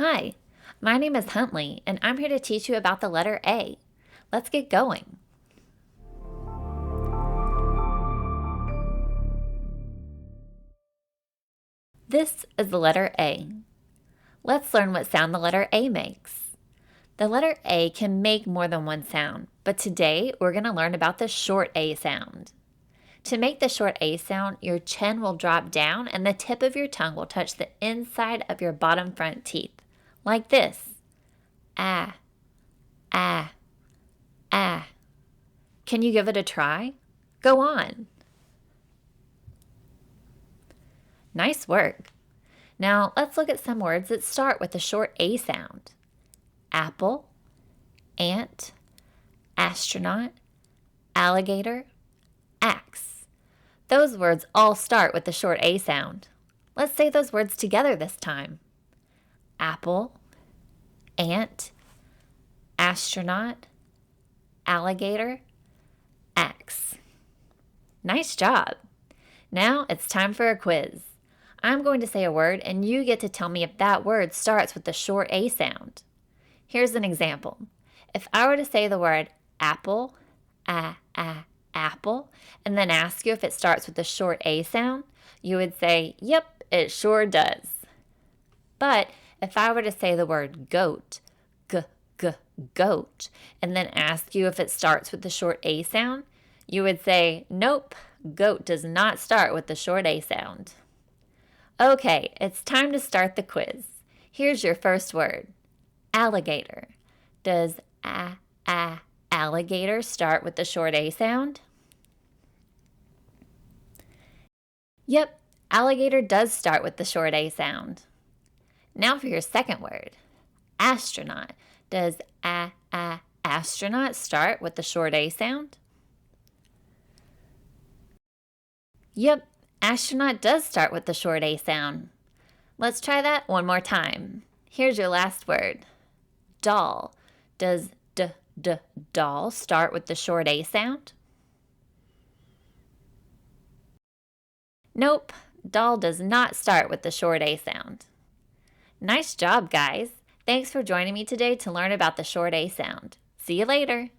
Hi, my name is Huntley, and I'm here to teach you about the letter A. Let's get going. This is the letter A. Let's learn what sound the letter A makes. The letter A can make more than one sound, but today we're going to learn about the short A sound. To make the short A sound, your chin will drop down and the tip of your tongue will touch the inside of your bottom front teeth, like this. Ah, ah, ah. Can you give it a try? Go on. Nice work. Now let's look at some words that start with the short A sound. Apple, ant, astronaut, alligator, axe. Those words all start with the short A sound. Let's say those words together this time. Apple, ant, astronaut, alligator, axe. Nice job. Now it's time for a quiz. I'm going to say a word and you get to tell me if that word starts with the short A sound. Here's an example. If I were to say the word apple, apple, and then ask you if it starts with the short A sound, you would say, yep, it sure does. But if I were to say the word goat, goat, and then ask you if it starts with the short A sound, you would say, nope, goat does not start with the short A sound. Okay, it's time to start the quiz. Here's your first word, alligator. Does alligator start with the short A sound? Yep, alligator does start with the short A sound. Now for your second word, astronaut. Does astronaut start with the short A sound? Yep, astronaut does start with the short A sound. Let's try that one more time. Here's your last word, doll. Does doll start with the short A sound? Nope, doll does not start with the short A sound. Nice job, guys. Thanks for joining me today to learn about the short A sound. See you later.